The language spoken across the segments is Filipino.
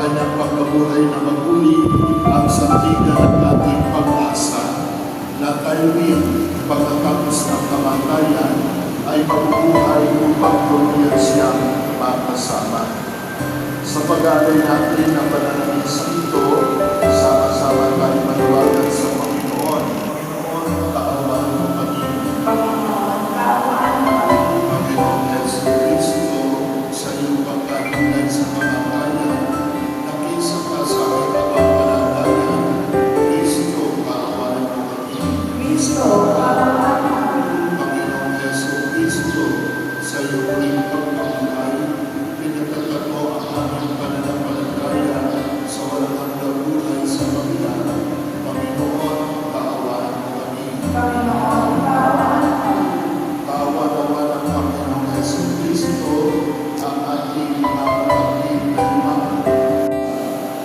kanyang pagkabuhay na maguli ang sandigan ng ating pag-asa na tayo rin pagkatapos ng kamatayan ay mabubuhay upang tuluyan siyang makasama. Sa pag-aalay natin ng pananalisang ito, sama-sama tayo maniwagan sa Panginoon. Panginoon, kaawaan mo kami. Panginoon, kaawaan mo kami. Panginoon Yesu Kristo, sa iyong pagkatulan sa mga bayan, nakisa ka sa aming pagpapalandayan. Kristo, kaawaan mo kami. Kristo, kaawaan mo kami. Panginoon Yesu Kristo, sa iyong muling pagpapabuhay, pinagtatag mo ang aming pananampalataya sa walang hanggang buhay sa pamilya. Panginoon, kaawaan mo kami. Panginoon, kaawaan mo kami. Kaawa naman ang Panginoong Yesu Kristo, ang ating mga kapatid na lumang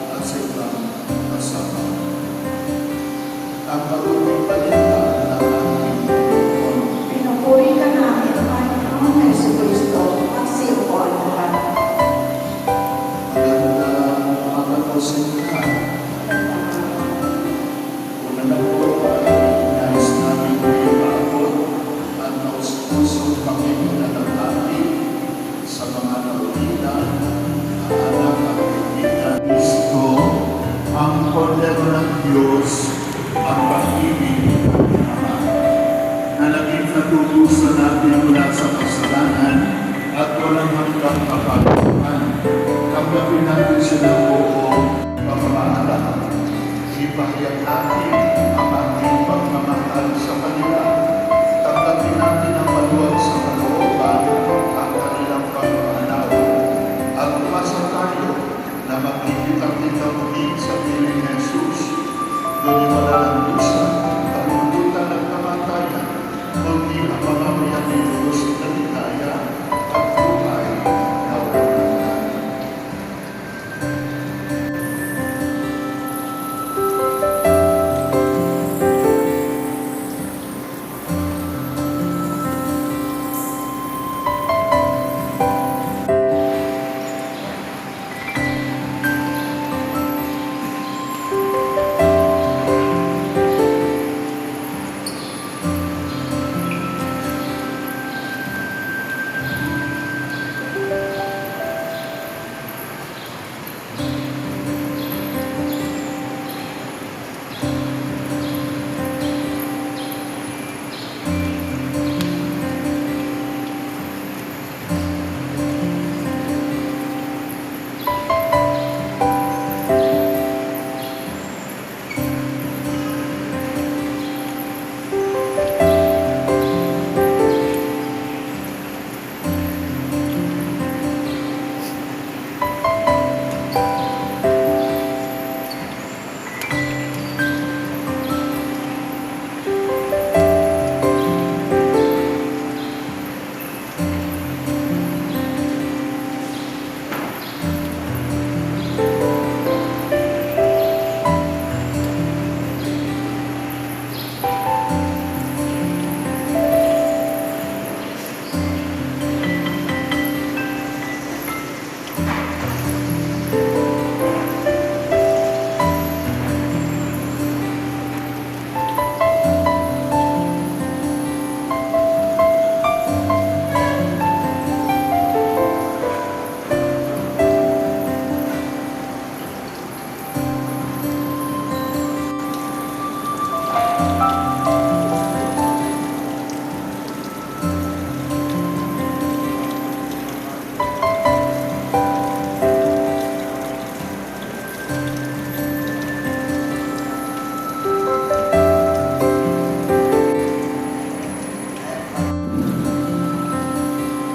at sa ibang kasama. Ang marunong balita ng ating Panginoon. Pinupuri ka namin, Panginoong Yesu Kristo, at sa iyo po ang lahat. Magandang umaga po sa inyo lahat. Una na po ay nais namin ipaabot ang taus-pusong Panginoon ng ating sa mga naulila, anak at kaibigan. Kristo, ang kordero ng Diyos, ang pag-ibig ng Ama, na naging natutusan natin mula sa kasalanan at walang hanggang kapatuhan. Tanggapin natin sila buong pamamahala. Ipahayag natin ang ating pagmamahal sa kanila. Tanggapin natin ang maluwag sa kalooban ang kanilang pagmamahal. At umasa tayo na magkikita-kita muli sa piling ni Jesus. Doon yung malalang dusa, kalungkutan ng kamatayan, kundi ang mga mayamigos na ligaya at buhay na walang hanggan.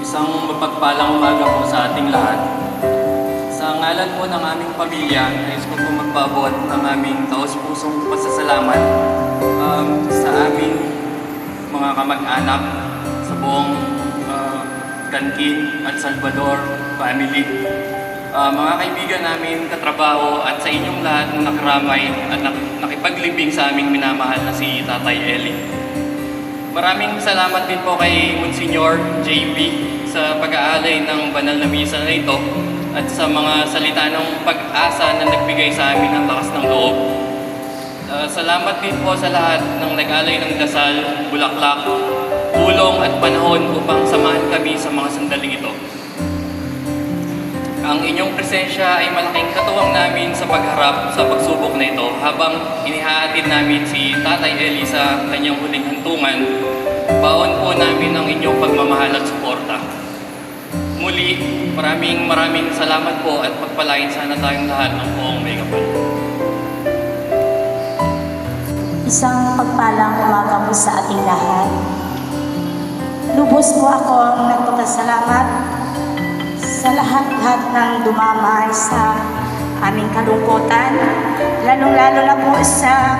Isang mapagpalang umaga po sa ating lahat. Sa ngalan po ng aming pamilya, nais ko po magpaabot ng aming taos-pusong pasasalamat sa aming mga kamag-anak sa buong Canquin at Salvador family. Mga kaibigan namin, katrabaho at sa inyong lahat na nakaramay at nakipaglibing sa aming minamahal na si Tatay Eli. Maraming salamat din po kay Monsignor JP sa pag-aalay ng banal na misa na ito at sa mga salita ng pag-asa na nagbigay sa amin ng lakas ng loob. Salamat din po sa lahat ng nag-alay ng dasal, bulaklak, tulong at panahon upang samahan kami sa mga sandaling ito. Ang inyong presensya ay malaking katuwang namin sa pagharap sa pagsubok na ito habang inihahatid namin si Tatay Eli sa kanyang huling hantungan. Baon po namin ang inyong pagmamahal at suporta. Muli, maraming salamat po at pagpalain sana tayong lahat ng buong may kapal. Isang pagpalang umaga po sa ating lahat. Lubos po ako nagpapasalamat sa lahat-lahat ng dumamay sa aming kalungkutan, lalong-lalo na po sa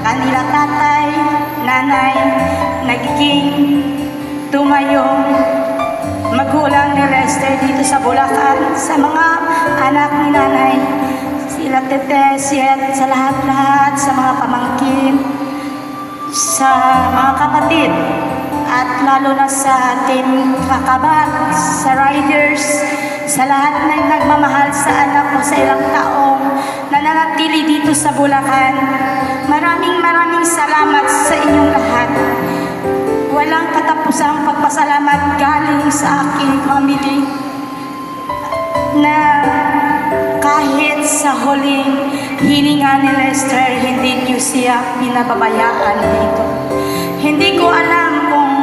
kanila tatay, nanay, nagiging tumayong magulang ni Lester dito sa Bulacan, sa mga anak ni nanay, sila Tete, sa lahat-lahat, sa mga pamangkin, sa mga kapatid, at lalo na sa ating kakabat, sa riders, sa lahat ng nagmamahal sa anak ko sa ilang taong nananatili dito sa Bulacan. Maraming salamat sa inyong lahat. Walang katapusang pagpasalamat galing sa aking family na kahit sa huling hininga ni Lester, hindi niyo siya pinababayaan dito. Hindi ko alam kung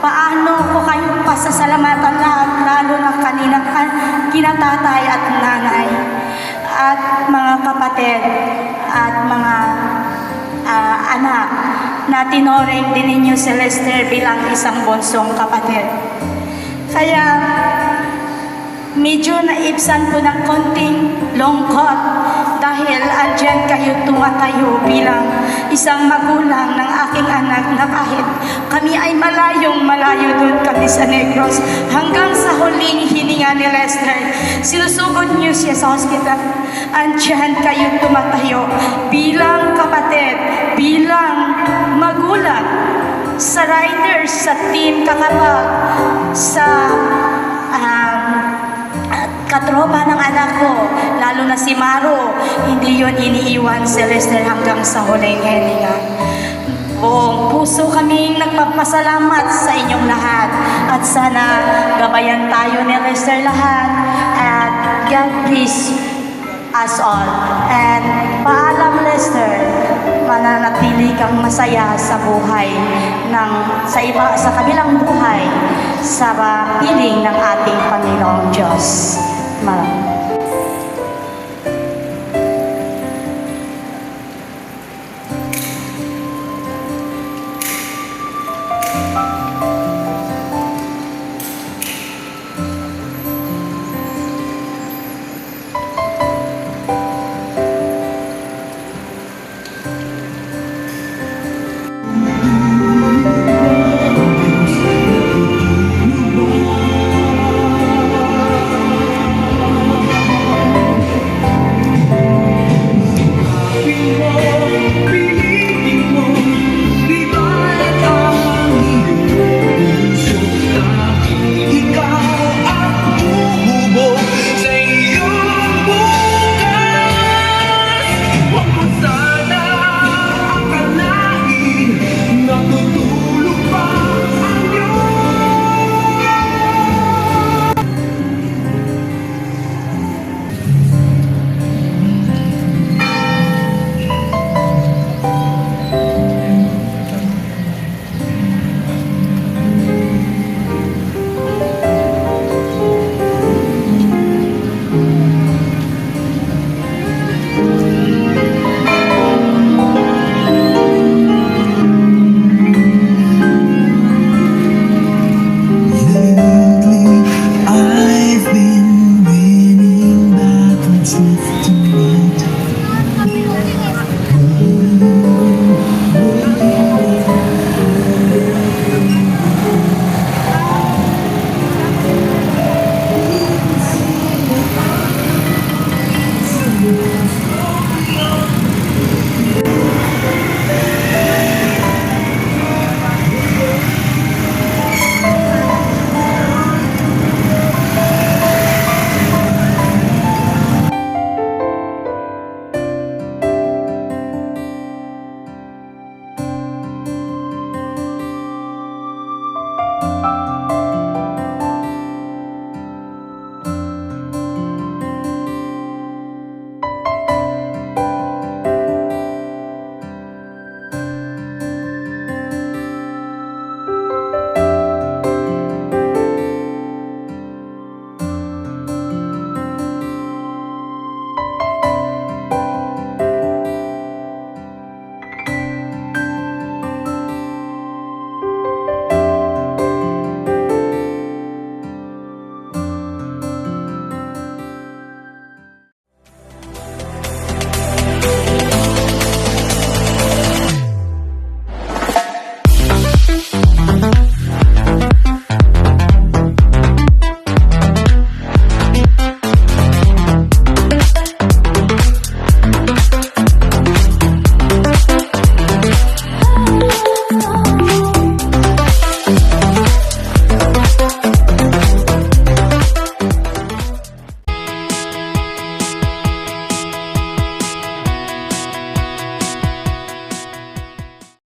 paano ko kayo pasasalamatan lahat, lalo na kanina kinatatay at nanay at mga kapatid at mga anak na tinoring din ninyo si Lester bilang isang bunsong kapatid. Kaya medyo naibsan ko ng konting lungkot dahil andyan kayo tumatayo bilang isang magulang ng aking anak na kahit kami ay malayo doon kami sa Negros hanggang sa huling hininga ni Lester. Sinusugod niyo siya sa hospital. Andyan kayo tumatayo bilang kapatid, bilang magulang, sa riders, sa team kakabag, sa katropa ng anak ko, lalo na si Maro, hindi yon iniiwan si Lester hanggang sa huling hininga. Buong puso kaming nagpapasalamat sa inyong lahat at sana gabayan tayo ni Lester lahat at God bless us all. And paalam Lester, mananatili kang masaya sa buhay sa kabilang buhay sa piling ng ating Panginoong